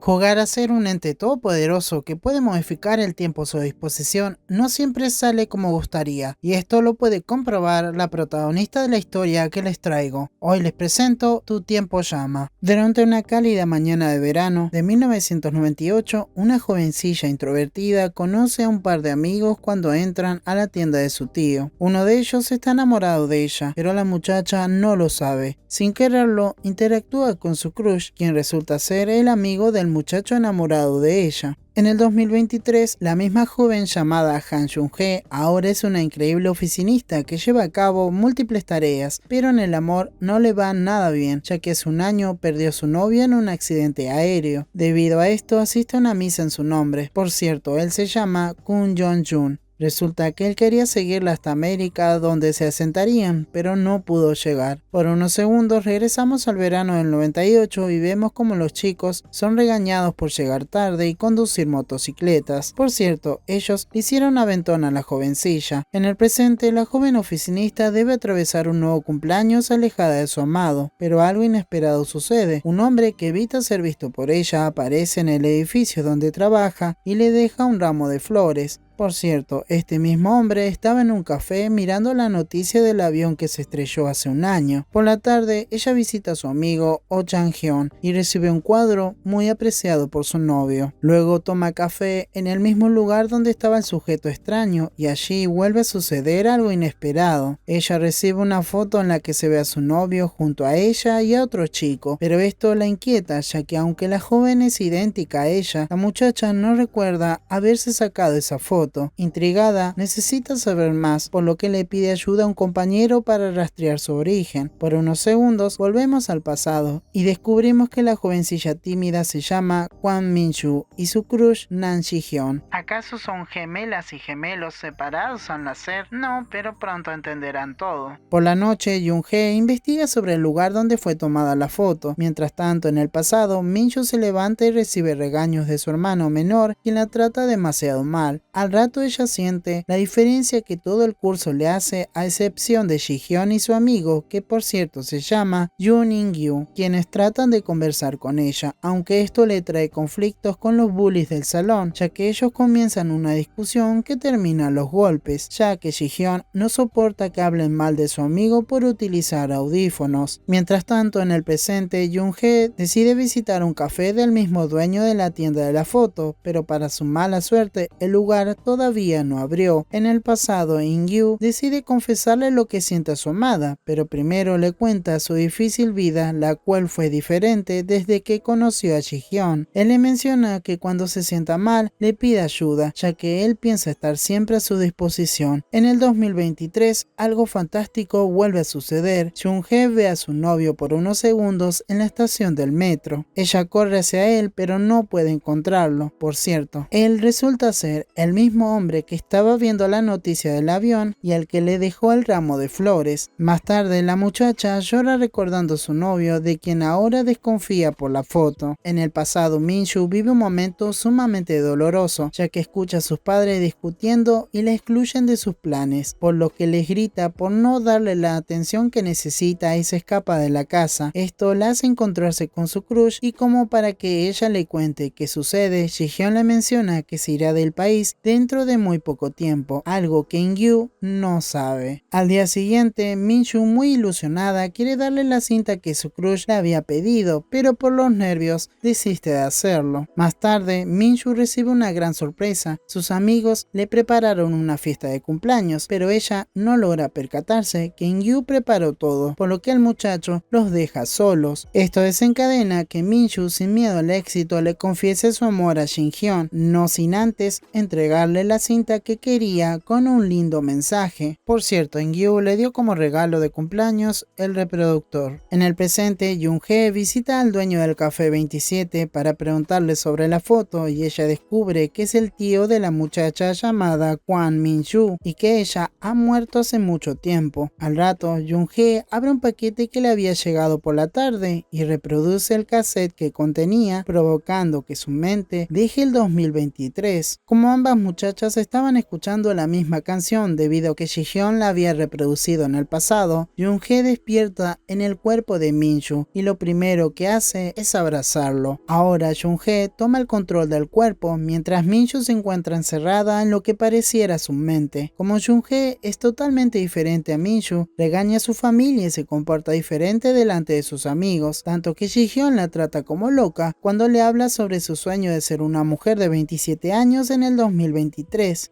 Jugar a ser un ente todopoderoso que puede modificar el tiempo a su disposición no siempre sale como gustaría, y esto lo puede comprobar la protagonista de la historia que les traigo. Hoy les presento Tu tiempo llama. Durante una cálida mañana de verano de 1998, una jovencilla introvertida conoce a un par de amigos cuando entran a la tienda de su tío. Uno de ellos está enamorado de ella, pero la muchacha no lo sabe. Sin quererlo, interactúa con su crush, quien resulta ser el amigo del muchacho enamorado de ella. En el 2023, la misma joven llamada Han Jung-hee ahora es una increíble oficinista que lleva a cabo múltiples tareas, pero en el amor no le va nada bien, ya que hace un año perdió a su novia en un accidente aéreo. Debido a esto, asiste a una misa en su nombre. Por cierto, él se llama Kun Jong-jun. Resulta que él quería seguirla hasta América, donde se asentarían, pero no pudo llegar. Por unos segundos regresamos al verano del 98 y vemos como los chicos son regañados por llegar tarde y conducir motocicletas. Por cierto, ellos le hicieron aventón a la jovencilla. En el presente, la joven oficinista debe atravesar un nuevo cumpleaños alejada de su amado, pero algo inesperado sucede. Un hombre que evita ser visto por ella aparece en el edificio donde trabaja y le deja un ramo de flores. Por cierto, este mismo hombre estaba en un café mirando la noticia del avión que se estrelló hace un año. Por la tarde, ella visita a su amigo Oh Chang-hyun y recibe un cuadro muy apreciado por su novio. Luego toma café en el mismo lugar donde estaba el sujeto extraño y allí vuelve a suceder algo inesperado. Ella recibe una foto en la que se ve a su novio junto a ella y a otro chico, pero esto la inquieta, ya que aunque la joven es idéntica a ella, la muchacha no recuerda haberse sacado esa foto. Intrigada, necesita saber más, por lo que le pide ayuda a un compañero para rastrear su origen. Por unos segundos volvemos al pasado y descubrimos que la jovencilla tímida se llama Kwon Min-shu y su crush Nan Ji-hyun. ¿Acaso son gemelas y gemelos separados al nacer? No, pero pronto entenderán todo. Por la noche, Jung-hee investiga sobre el lugar donde fue tomada la foto. Mientras tanto, en el pasado, Min-shu se levanta y recibe regaños de su hermano menor, quien la trata demasiado mal. Al rato ella siente la diferencia que todo el curso le hace, a excepción de Ji-hyun y su amigo, que por cierto se llama Yoon In-gyu, quienes tratan de conversar con ella, aunque esto le trae conflictos con los bullies del salón, ya que ellos comienzan una discusión que termina a los golpes, ya que Ji-hyun no soporta que hablen mal de su amigo por utilizar audífonos. Mientras tanto, en el presente, Jung-hee decide visitar un café del mismo dueño de la tienda de la foto, pero para su mala suerte, el lugar todavía no abrió. En el pasado, In-gyu decide confesarle lo que siente a su amada, pero primero le cuenta su difícil vida, la cual fue diferente desde que conoció a Ji-hyun. Él le menciona que cuando se sienta mal, le pide ayuda, ya que él piensa estar siempre a su disposición. En el 2023, algo fantástico vuelve a suceder. Jung-hee ve a su novio por unos segundos en la estación del metro. Ella corre hacia él, pero no puede encontrarlo. Por cierto, él resulta ser el mismo hombre que estaba viendo la noticia del avión y al que le dejó el ramo de flores. Más tarde, la muchacha llora recordando a su novio, de quien ahora desconfía por la foto. En el pasado, Min-shu vive un momento sumamente doloroso, ya que escucha a sus padres discutiendo y la excluyen de sus planes, por lo que les grita por no darle la atención que necesita y se escapa de la casa. Esto la hace encontrarse con su crush y como para que ella le cuente qué sucede, Ji-hyun le menciona que se irá del país dentro de muy poco tiempo, algo que In-gyu no sabe. Al día siguiente, Min-shu, muy ilusionada, quiere darle la cinta que su crush le había pedido, pero por los nervios desiste de hacerlo. Más tarde, Min-shu recibe una gran sorpresa. Sus amigos le prepararon una fiesta de cumpleaños, pero ella no logra percatarse que In-gyu preparó todo, por lo que el muchacho los deja solos. Esto desencadena que Min-shu, sin miedo al éxito, le confiese su amor a Shin-hyun, no sin antes entregarle la cinta que quería con un lindo mensaje. Por cierto, In-gyu le dio como regalo de cumpleaños el reproductor. En el presente, Jung-hee visita al dueño del café 27 para preguntarle sobre la foto y ella descubre que es el tío de la muchacha llamada Kwon Min-shu y que ella ha muerto hace mucho tiempo. Al rato, Jung-hee abre un paquete que le había llegado por la tarde y reproduce el cassette que contenía, provocando que su mente deje el 2023. Como ambas muchachas muchachas estaban escuchando la misma canción debido a que Ji-hyun la había reproducido en el pasado, Jung-hee despierta en el cuerpo de Min-shu y lo primero que hace es abrazarlo. Ahora Jung-hee toma el control del cuerpo mientras Min-shu se encuentra encerrada en lo que pareciera su mente. Como Jung-hee es totalmente diferente a Min-shu, regaña a su familia y se comporta diferente delante de sus amigos, tanto que Ji-hyun la trata como loca cuando le habla sobre su sueño de ser una mujer de 27 años en el 2023,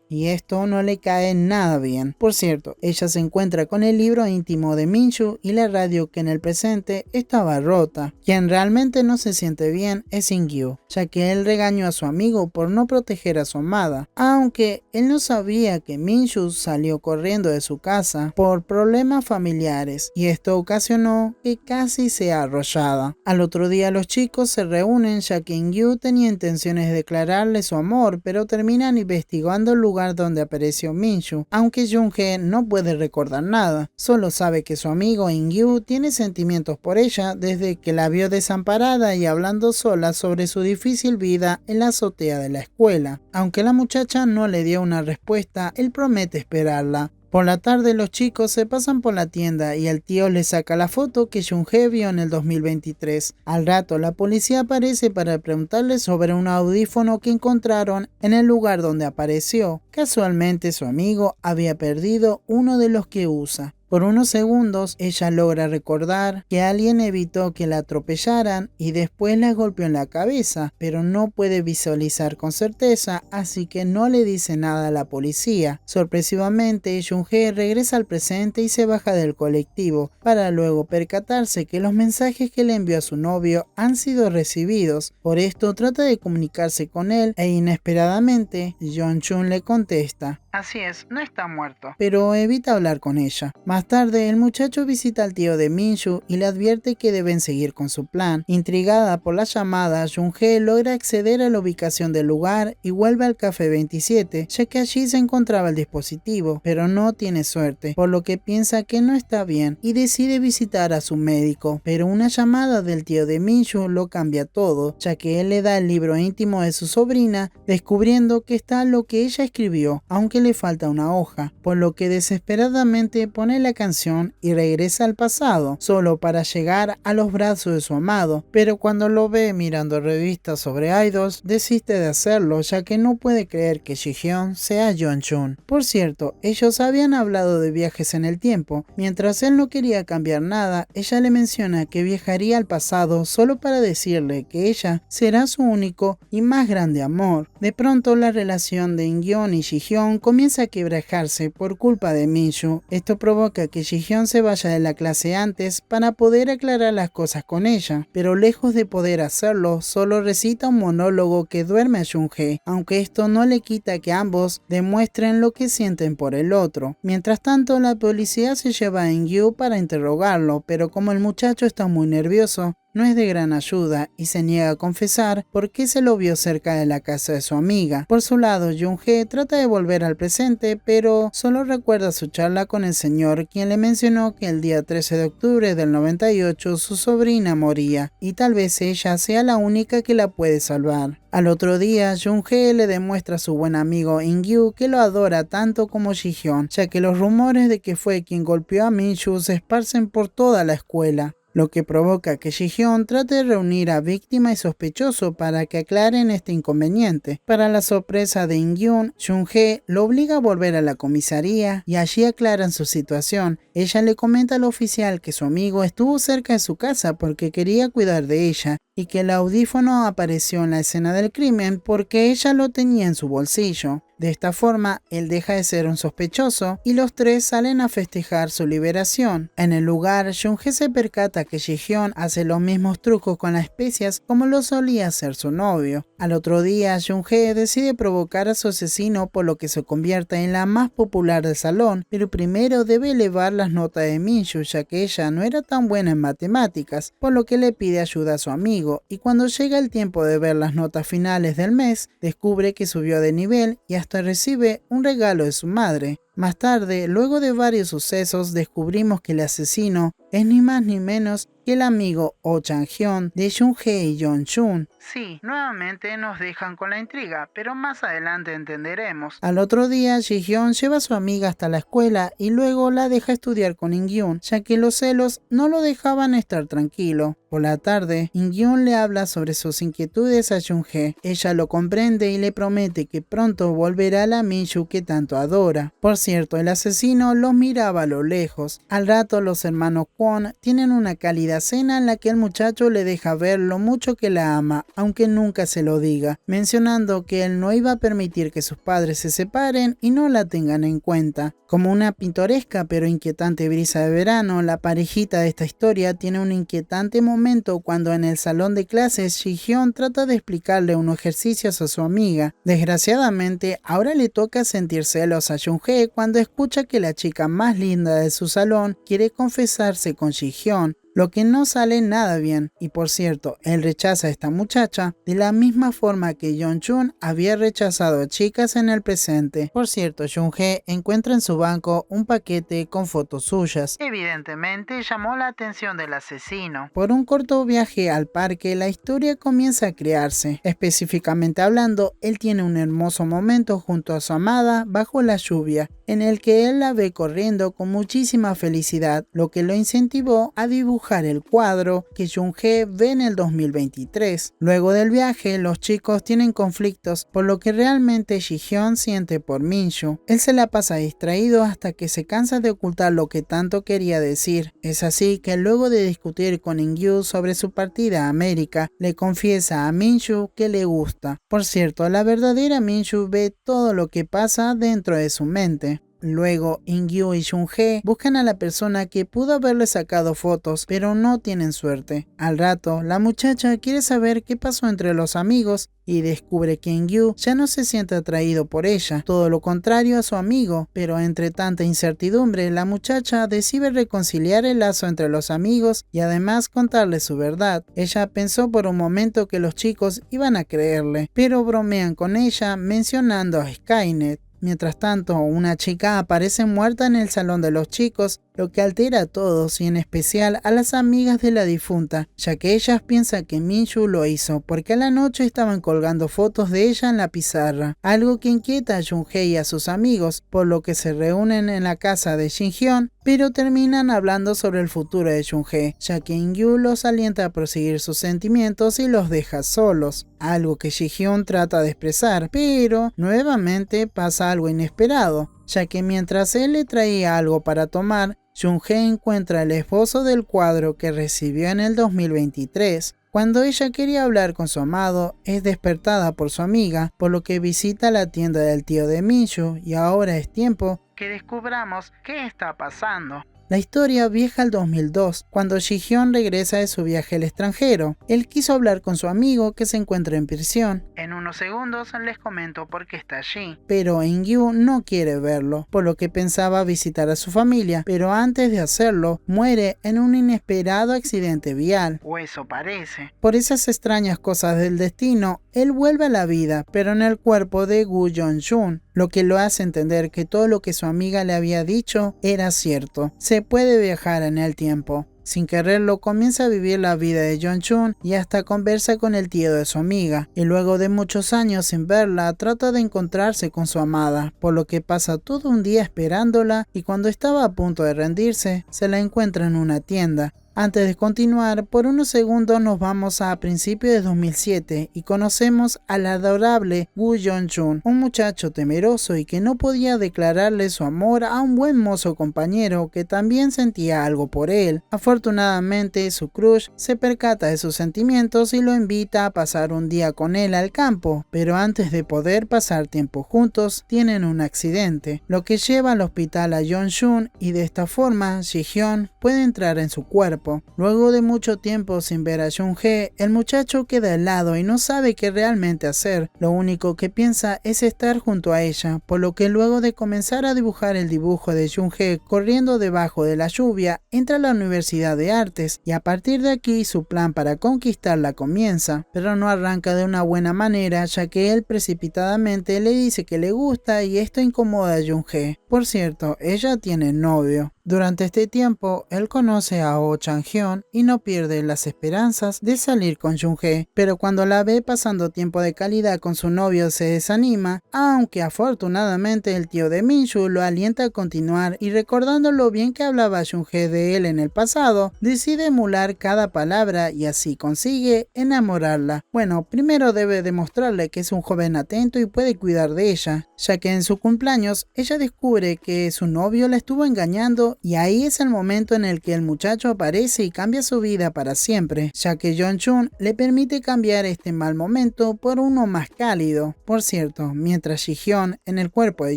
y esto no le cae nada bien. Por cierto, ella se encuentra con el libro íntimo de Min-shu y la radio que en el presente estaba rota. Quien realmente no se siente bien es In-gyu, ya que él regañó a su amigo por no proteger a su amada, aunque él no sabía que Min-shu salió corriendo de su casa por problemas familiares, y esto ocasionó que casi sea arrollada. Al otro día los chicos se reúnen ya que In-gyu tenía intenciones de declararle su amor, pero terminan investigando el lugar donde apareció Min-shu, aunque Jung-hee no puede recordar nada, solo sabe que su amigo In-gyu tiene sentimientos por ella desde que la vio desamparada y hablando sola sobre su difícil vida en la azotea de la escuela. Aunque la muchacha no le dio una respuesta, él promete esperarla. Por la tarde los chicos se pasan por la tienda y el tío les saca la foto que Jung-hee vio en el 2023. Al rato la policía aparece para preguntarle sobre un audífono que encontraron en el lugar donde apareció. Casualmente su amigo había perdido uno de los que usa. Por unos segundos ella logra recordar que alguien evitó que la atropellaran y después la golpeó en la cabeza, pero no puede visualizar con certeza, así que no le dice nada a la policía. Sorpresivamente, Jung-hee regresa al presente y se baja del colectivo, para luego percatarse que los mensajes que le envió a su novio han sido recibidos. Por esto trata de comunicarse con él e inesperadamente Yeon-chun le contesta: "Así es, no está muerto", pero evita hablar con ella. Más tarde, el muchacho visita al tío de Min-shu y le advierte que deben seguir con su plan. Intrigada por la llamada, Jung-hee logra acceder a la ubicación del lugar y vuelve al Café 27, ya que allí se encontraba el dispositivo, pero no tiene suerte, por lo que piensa que no está bien y decide visitar a su médico. Pero una llamada del tío de Min-shu lo cambia todo, ya que él le da el libro íntimo de su sobrina, descubriendo que está lo que ella escribió, aunque le falta una hoja, por lo que desesperadamente pone la canción y regresa al pasado, solo para llegar a los brazos de su amado, pero cuando lo ve mirando revistas sobre idols, desiste de hacerlo ya que no puede creer que Ji-hyun sea Yeon-chun. Por cierto, ellos habían hablado de viajes en el tiempo. Mientras él no quería cambiar nada, ella le menciona que viajaría al pasado solo para decirle que ella será su único y más grande amor. De pronto la relación de In-gyu y Ji-hyun comienza a quebrajarse por culpa de Min-shu. Esto provoca que Ji-hyun se vaya de la clase antes para poder aclarar las cosas con ella, pero lejos de poder hacerlo, solo recita un monólogo que duerme a Jung-hee, aunque esto no le quita que ambos demuestren lo que sienten por el otro. Mientras tanto, la policía se lleva a In-gyu para interrogarlo, pero como el muchacho está muy nervioso, no es de gran ayuda y se niega a confesar por qué se lo vio cerca de la casa de su amiga. Por su lado, Jung-hee trata de volver al presente, pero solo recuerda su charla con el señor, quien le mencionó que el día 13 de octubre del 98 su sobrina moría, y tal vez ella sea la única que la puede salvar. Al otro día, Jung-hee le demuestra a su buen amigo In-gyu que lo adora tanto como Ji-hyun, ya que los rumores de que fue quien golpeó a Min-shu se esparcen por toda la escuela, lo que provoca que Ji-hyun trate de reunir a víctima y sospechoso para que aclaren este inconveniente. Para la sorpresa de In-gyu, Jung-hee lo obliga a volver a la comisaría y allí aclaran su situación. Ella le comenta al oficial que su amigo estuvo cerca de su casa porque quería cuidar de ella y que el audífono apareció en la escena del crimen porque ella lo tenía en su bolsillo. De esta forma, él deja de ser un sospechoso y los tres salen a festejar su liberación. En el lugar, Jung-hee se percata que Ji-hyun hace los mismos trucos con las especias como lo solía hacer su novio. Al otro día, Jung-hee decide provocar a su asesino por lo que se convierte en la más popular del salón, pero primero debe elevar las notas de Min-shu ya que ella no era tan buena en matemáticas, por lo que le pide ayuda a su amigo, y cuando llega el tiempo de ver las notas finales del mes, descubre que subió de nivel y hasta recibe un regalo de su madre. Más tarde, luego de varios sucesos, descubrimos que el asesino es ni más ni menos que el amigo Oh Chang-hyun de Jung-hae y Yeon-chun. Sí, nuevamente nos dejan con la intriga, pero más adelante entenderemos. Al otro día, Ji-hyun lleva a su amiga hasta la escuela y luego la deja estudiar con In-gyun, ya que los celos no lo dejaban estar tranquilo. Por la tarde, In-gyun le habla sobre sus inquietudes a Jung-hae. Ella lo comprende y le promete que pronto volverá a la Min-shu que tanto adora. Por cierto, el asesino los miraba a lo lejos. Al rato, los hermanos Kwon tienen una cálida cena en la que el muchacho le deja ver lo mucho que la ama, aunque nunca se lo diga, mencionando que él no iba a permitir que sus padres se separen y no la tengan en cuenta. Como una pintoresca pero inquietante brisa de verano, la parejita de esta historia tiene un inquietante momento cuando en el salón de clases Ji-hyun trata de explicarle unos ejercicios a su amiga. Desgraciadamente, ahora le toca sentir celos a Jung-hae cuando escucha que la chica más linda de su salón quiere confesarse con Ji-hyun, lo que no sale nada bien. Y por cierto, él rechaza a esta muchacha de la misma forma que Yeon-chun había rechazado a chicas en el presente. Por cierto, Jung-hae encuentra en su banco un paquete con fotos suyas. Evidentemente llamó la atención del asesino. Por un corto viaje al parque, la historia comienza a crearse. Específicamente hablando, él tiene un hermoso momento junto a su amada bajo la lluvia, en el que él la ve corriendo con muchísima felicidad, lo que lo incentivó a dibujar el cuadro que Jung-hae ve en el 2023. Luego del viaje, los chicos tienen conflictos, por lo que realmente Ji-hyun siente por Min-shu. Él se la pasa distraído hasta que se cansa de ocultar lo que tanto quería decir. Es así que luego de discutir con In-gyu sobre su partida a América, le confiesa a Min-shu que le gusta. Por cierto, la verdadera Min-shu ve todo lo que pasa dentro de su mente. Luego, In-gyu y Jung-hae buscan a la persona que pudo haberle sacado fotos, pero no tienen suerte. Al rato, la muchacha quiere saber qué pasó entre los amigos y descubre que In-gyu ya no se siente atraído por ella, todo lo contrario a su amigo, pero entre tanta incertidumbre, la muchacha decide reconciliar el lazo entre los amigos y además contarle su verdad. Ella pensó por un momento que los chicos iban a creerle, pero bromean con ella mencionando a Skynet. Mientras tanto, una chica aparece muerta en el salón de los chicos, lo que altera a todos y en especial a las amigas de la difunta, ya que ellas piensan que Min-shu lo hizo porque a la noche estaban colgando fotos de ella en la pizarra, algo que inquieta a Jung-hae y a sus amigos, por lo que se reúnen en la casa de Shin-hyun, pero terminan hablando sobre el futuro de Jung-hae, ya que In-gyu los alienta a proseguir sus sentimientos y los deja solos, algo que Ji-hyun trata de expresar, pero nuevamente pasa algo inesperado, ya que mientras él le traía algo para tomar, Jung-hae encuentra el esbozo del cuadro que recibió en el 2023. Cuando ella quería hablar con su amado, es despertada por su amiga, por lo que visita la tienda del tío de Min-shu y ahora es tiempo que descubramos qué está pasando. La historia viaja al 2002, cuando Ji-hyun regresa de su viaje al extranjero. Él quiso hablar con su amigo que se encuentra en prisión. En unos segundos les comento por qué está allí. Pero In-gyu no quiere verlo, por lo que pensaba visitar a su familia, pero antes de hacerlo, muere en un inesperado accidente vial. O eso parece. Por esas extrañas cosas del destino, él vuelve a la vida, pero en el cuerpo de Gu Yeon-chun, lo que lo hace entender que todo lo que su amiga le había dicho era cierto. Se puede viajar en el tiempo. Sin quererlo, comienza a vivir la vida de Yeon-chun y hasta conversa con el tío de su amiga. Y luego de muchos años sin verla, trata de encontrarse con su amada, por lo que pasa todo un día esperándola y cuando estaba a punto de rendirse, se la encuentra en una tienda. Antes de continuar, por unos segundos nos vamos a principios de 2007 y conocemos al adorable Gu Yeon-chun, un muchacho temeroso y que no podía declararle su amor a un buen mozo compañero que también sentía algo por él. Afortunadamente, su crush se percata de sus sentimientos y lo invita a pasar un día con él al campo, pero antes de poder pasar tiempo juntos, tienen un accidente, lo que lleva al hospital a Yeon-chun y de esta forma Ji-hyun puede entrar en su cuerpo. cuerpo. Luego de mucho tiempo sin ver a Jung-hee, el muchacho queda helado y no sabe qué realmente hacer. Lo único que piensa es estar junto a ella, por lo que luego de comenzar a dibujar el dibujo de Jung-hee corriendo debajo de la lluvia, entra a la Universidad de Artes y a partir de aquí su plan para conquistarla comienza, pero no arranca de una buena manera, ya que él precipitadamente le dice que le gusta y esto incomoda a Jung-hee. Por cierto, ella tiene novio. Durante este tiempo, él conoce a Oh Chang-hyun y no pierde las esperanzas de salir con Jung-hee, pero cuando la ve pasando tiempo de calidad con su novio se desanima, aunque afortunadamente el tío de Min-shu lo alienta a continuar y recordando lo bien que hablaba Jung-hee de él en el pasado, decide emular cada palabra y así consigue enamorarla. Bueno, primero debe demostrarle que es un joven atento y puede cuidar de ella, ya que en su cumpleaños ella descubre que su novio la estuvo engañando y ahí es el momento en el que el muchacho aparece y cambia su vida para siempre, ya que Jong-chun le permite cambiar este mal momento por uno más cálido. Por cierto, mientras Ji-hyun en el cuerpo de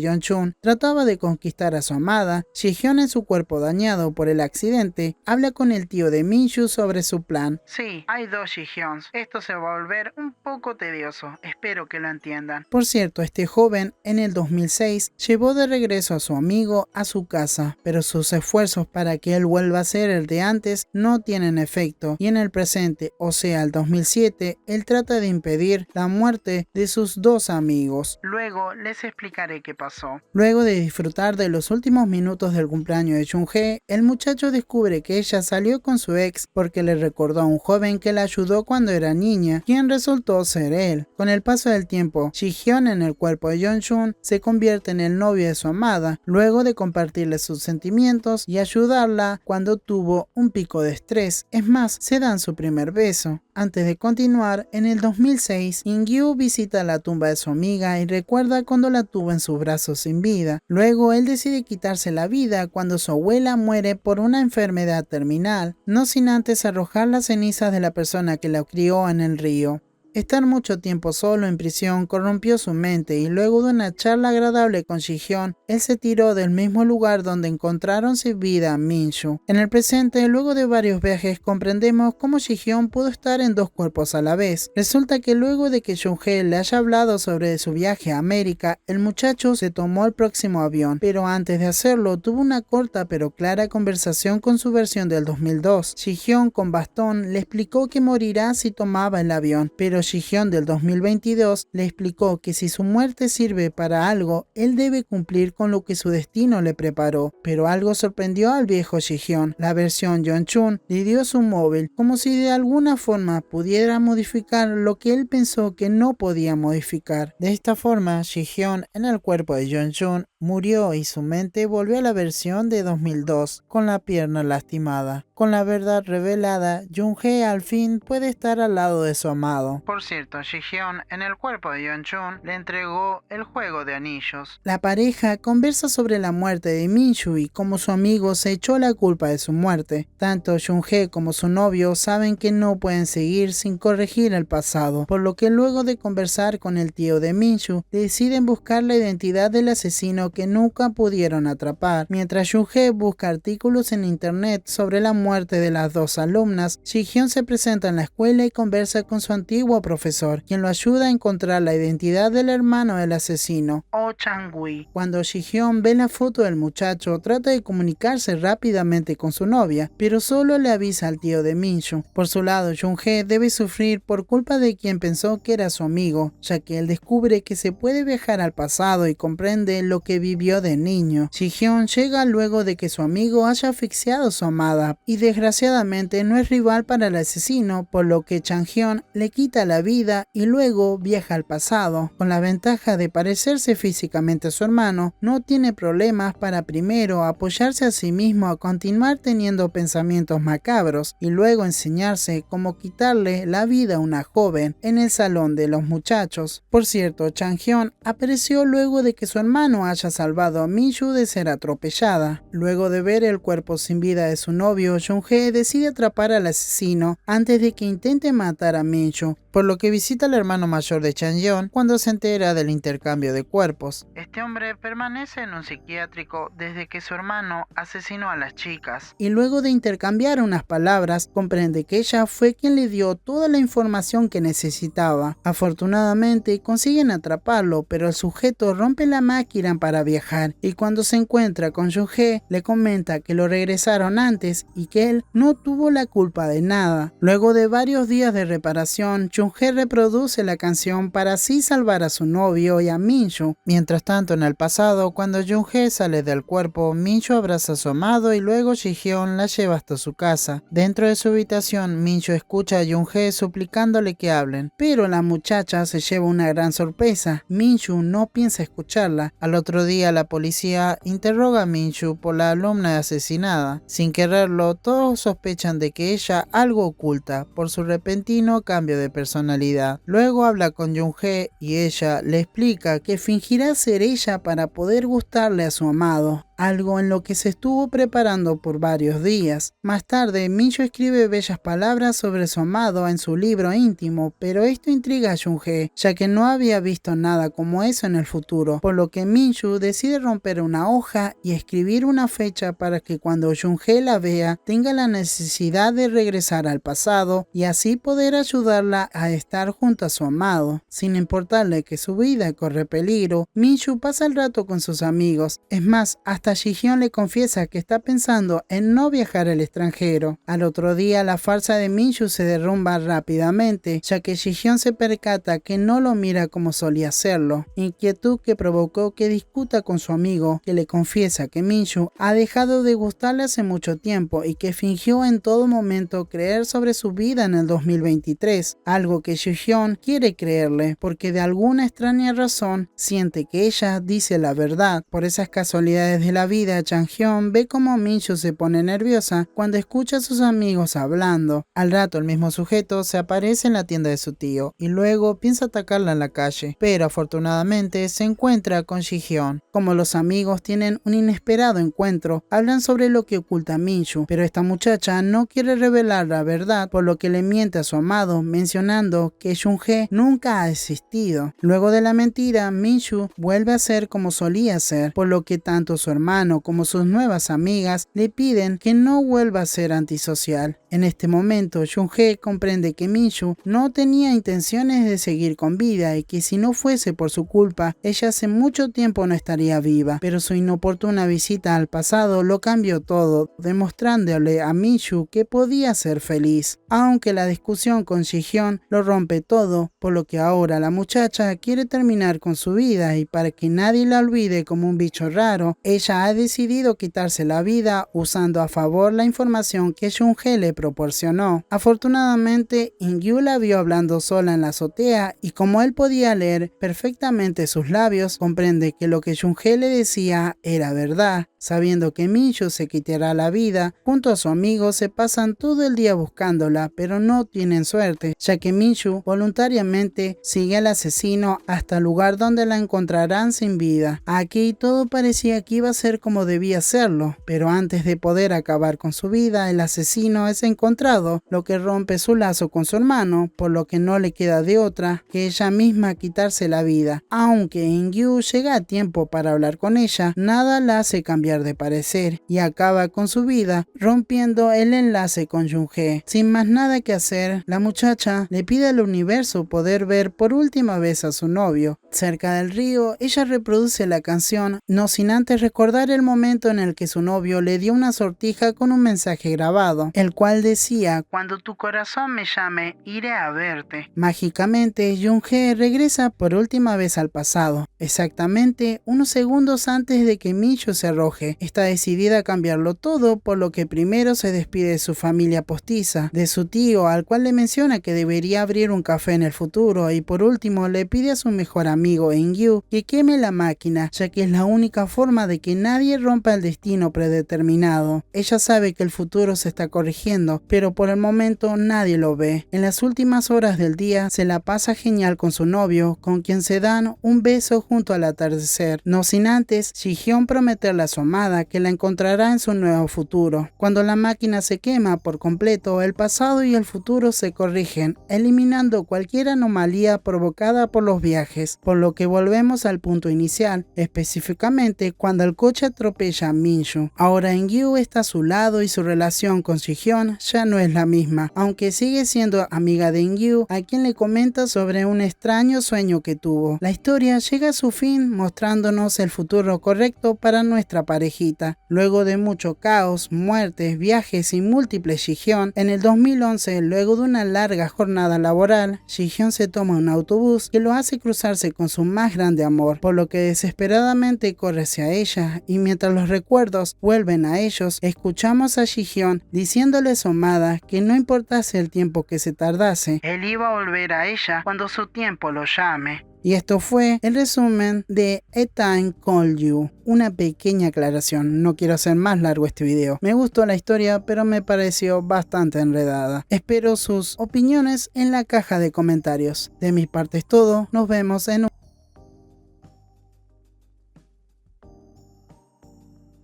Jong-chun trataba de conquistar a su amada, Ji-hyun en su cuerpo dañado por el accidente habla con el tío de Min-shu sobre su plan. Sí, hay dos Ji-hyuns. Esto se va a volver un poco tedioso. Espero que lo entiendan. Por cierto, este joven en el 2006 llevó de regreso a su amigo a su casa, pero sus esfuerzos para que él vuelva a ser el de antes no tienen efecto y en el presente, o sea el 2007, él trata de impedir la muerte de sus dos amigos. Luego les explicaré qué pasó. Luego de disfrutar de los últimos minutos del cumpleaños de Jung-hee, el muchacho descubre que ella salió con su ex porque le recordó a un joven que la ayudó cuando era niña, quien resultó ser él. Con el paso del tiempo, Ji-hyun en el cuerpo de Jong-chun se convierte en el novio de su amada, luego de compartirle sus sentimientos y ayudarla cuando tuvo un pico de estrés. Es más, se dan su primer beso. Antes de continuar, en el 2006, In-gyu visita la tumba de su amiga y recuerda cuando la tuvo en sus brazos sin vida. Luego, él decide quitarse la vida cuando su abuela muere por una enfermedad terminal, no sin antes arrojar las cenizas de la persona que la crió en el río. Estar mucho tiempo solo en prisión corrompió su mente y luego de una charla agradable con Ji-hyun, él se tiró del mismo lugar donde encontraron sin vida a Min-shu. En el presente, luego de varios viajes, comprendemos cómo Ji-hyun pudo estar en dos cuerpos a la vez. Resulta que luego de que Jung-hee le haya hablado sobre su viaje a América, el muchacho se tomó el próximo avión, pero antes de hacerlo tuvo una corta pero clara conversación con su versión del 2002. Ji-hyun con bastón le explicó que morirá si tomaba el avión, pero Ji-hyun del 2022 le explicó que si su muerte sirve para algo, él debe cumplir con lo que su destino le preparó. Pero algo sorprendió al viejo Ji-hyun. La versión Jong-chun le dio su móvil, como si de alguna forma pudiera modificar lo que él pensó que no podía modificar. De esta forma, Ji-hyun en el cuerpo de Jong-chun murió y su mente volvió a la versión de 2002, con la pierna lastimada. Con la verdad revelada, Jung-hee al fin puede estar al lado de su amado. Por cierto, Ji-hyun en el cuerpo de Jong-chun le entregó el juego de anillos. La pareja conversa sobre la muerte de Min-shu y cómo su amigo se echó la culpa de su muerte. Tanto Jung-hee como su novio saben que no pueden seguir sin corregir el pasado, por lo que luego de conversar con el tío de Min-shu, deciden buscar la identidad del asesino que nunca pudieron atrapar. Mientras Jung-hee busca artículos en internet sobre la muerte de las dos alumnas, Ji-hyun se presenta en la escuela y conversa con su antiguo profesor, quien lo ayuda a encontrar la identidad del hermano del asesino, Oh Chang-wi. Cuando Ji-hyun ve la foto del muchacho, trata de comunicarse rápidamente con su novia, pero solo le avisa al tío de Min-shu. Por su lado, Jung-hee debe sufrir por culpa de quien pensó que era su amigo, ya que él descubre que se puede viajar al pasado y comprende lo que vivió de niño. Ji-hyun llega luego de que su amigo haya asfixiado a su amada y desgraciadamente no es rival para el asesino, por lo que Chang-hyun le quita la vida y luego viaja al pasado. Con la ventaja de parecerse físicamente a su hermano, no tiene problemas para primero apoyarse a sí mismo a continuar teniendo pensamientos macabros y luego enseñarse cómo quitarle la vida a una joven en el salón de los muchachos. Por cierto, Chang-hyun apareció luego de que su hermano haya salvado a Min-shu de ser atropellada. Luego de ver el cuerpo sin vida de su novio, Jung-hee decide atrapar al asesino antes de que intente matar a Min-shu. por lo que visita al hermano mayor de Changyeon cuando se entera del intercambio de cuerpos. Este hombre permanece en un psiquiátrico desde que su hermano asesinó a las chicas. Y luego de intercambiar unas palabras, comprende que ella fue quien le dio toda la información que necesitaba. Afortunadamente consiguen atraparlo, pero el sujeto rompe la máquina para viajar y cuando se encuentra con Jung-hee le comenta que lo regresaron antes y que él no tuvo la culpa de nada. Luego de varios días de reparación, Jung-hee reproduce la canción para así salvar a su novio y a Min-ju. Mientras tanto, en el pasado, cuando Jung-hee sale del cuerpo, Min-ju abraza a su amado y luego Ji-hyun la lleva hasta su casa. Dentro de su habitación, Min-ju escucha a Jung-hee suplicándole que hablen, pero la muchacha se lleva una gran sorpresa. Min-ju no piensa escucharla. Al otro día, la policía interroga a Min-ju por la alumna asesinada. Sin quererlo, todos sospechan de que ella algo oculta por su repentino cambio de personalidad. Luego habla con Jung-hee y ella le explica que fingirá ser ella para poder gustarle a su amado, algo en lo que se estuvo preparando por varios días. Más tarde, Min-ju escribe bellas palabras sobre su amado en su libro íntimo, pero esto intriga a Jung-hee, ya que no había visto nada como eso en el futuro, por lo que Min-ju decide romper una hoja y escribir una fecha para que cuando Jung-hee la vea, tenga la necesidad de regresar al pasado y así poder ayudarla a estar junto a su amado. Sin importarle que su vida corre peligro, Min-ju pasa el rato con sus amigos, es más, hasta Ji-hyun le confiesa que está pensando en no viajar al extranjero. Al otro día, la farsa de Min-ju se derrumba rápidamente, ya que Ji-hyun se percata que no lo mira como solía hacerlo, inquietud que provocó que discuta con su amigo, que le confiesa que Min-ju ha dejado de gustarle hace mucho tiempo y que fingió en todo momento creer sobre su vida en el 2023, algo que Ji-hyun quiere creerle, porque de alguna extraña razón siente que ella dice la verdad. Por esas casualidades de la vida, Chang-hyun ve como Min-ju se pone nerviosa cuando escucha a sus amigos hablando. Al rato el mismo sujeto se aparece en la tienda de su tío y luego piensa atacarla en la calle, pero afortunadamente se encuentra con Ji-hyun. Como los amigos tienen un inesperado encuentro, hablan sobre lo que oculta Min-ju, pero esta muchacha no quiere revelar la verdad, por lo que le miente a su amado mencionando que Jung-hee nunca ha existido. Luego de la mentira, Min-ju vuelve a ser como solía ser, por lo que tanto su hermano como sus nuevas amigas le piden que no vuelva a ser antisocial. En este momento, Jung-hee comprende que Min-ju no tenía intenciones de seguir con vida y que si no fuese por su culpa, ella hace mucho tiempo no estaría viva, pero su inoportuna visita al pasado lo cambió todo, demostrándole a Min-ju que podía ser feliz. Aunque la discusión con Ji-hyun lo rompe todo, por lo que ahora la muchacha quiere terminar con su vida y para que nadie la olvide como un bicho raro, ella ha decidido quitarse la vida usando a favor la información que Jung-hee le proporcionó. Afortunadamente, In-gyu la vio hablando sola en la azotea y como él podía leer perfectamente sus labios, comprende que lo que Jung-hee le decía era verdad. Sabiendo que Min-ju se quitará la vida, junto a su amigo se pasan todo el día buscándola, pero no tienen suerte, ya que Min-ju voluntariamente sigue al asesino hasta el lugar donde la encontrarán sin vida. Aquí todo parecía que iba a ser como debía serlo, pero antes de poder acabar con su vida, el asesino es encontrado, lo que rompe su lazo con su hermano, por lo que no le queda de otra que ella misma quitarse la vida. Aunque In-gyu llega a tiempo para hablar con ella, nada la hace cambiar de parecer y acaba con su vida rompiendo el enlace con Jung-hee. Sin más nada que hacer, la muchacha le pide al universo poder ver por última vez a su novio. Cerca del río, ella reproduce la canción, no sin antes recordar el momento en el que su novio le dio una sortija con un mensaje grabado, el cual decía: "Cuando tu corazón me llame, iré a verte". Mágicamente, Jung-hee regresa por última vez al pasado, exactamente unos segundos antes de que Min-ju se arroje. Está decidida a cambiarlo todo, por lo que primero se despide de su familia postiza, de su tío, al cual le menciona que debería abrir un café en el futuro, y por último le pide a su mejor amigo amigo Ingyu que queme la máquina, ya que es la única forma de que nadie rompa el destino predeterminado. Ella sabe que el futuro se está corrigiendo, pero por el momento nadie lo ve. En las últimas horas del día se la pasa genial con su novio, con quien se dan un beso junto al atardecer, no sin antes Ji-hyun prometerle a su amada que la encontrará en su nuevo futuro. Cuando la máquina se quema por completo, el pasado y el futuro se corrigen, eliminando cualquier anomalía provocada por los viajes, por lo que volvemos al punto inicial, específicamente cuando el coche atropella a Minju. Ahora Ingyu está a su lado y su relación con Ji-hyun ya no es la misma, aunque sigue siendo amiga de Ingyu, a quien le comenta sobre un extraño sueño que tuvo. La historia llega a su fin mostrándonos el futuro correcto para nuestra parejita. Luego de mucho caos, muertes, viajes y múltiples Ji-hyun, en el 2011, luego de una larga jornada laboral, Ji-hyun se toma un autobús que lo hace cruzarse con su más grande amor, por lo que desesperadamente corre hacia ella, y mientras los recuerdos vuelven a ellos, escuchamos a Ji-hyun diciéndole a su amada que no importase el tiempo que se tardase, él iba a volver a ella cuando su tiempo lo llame. Y esto fue el resumen de A Time Called You. Una pequeña aclaración, no quiero hacer más largo este video. Me gustó la historia, pero me pareció bastante enredada. Espero sus opiniones en la caja de comentarios. De mi parte es todo, nos vemos en un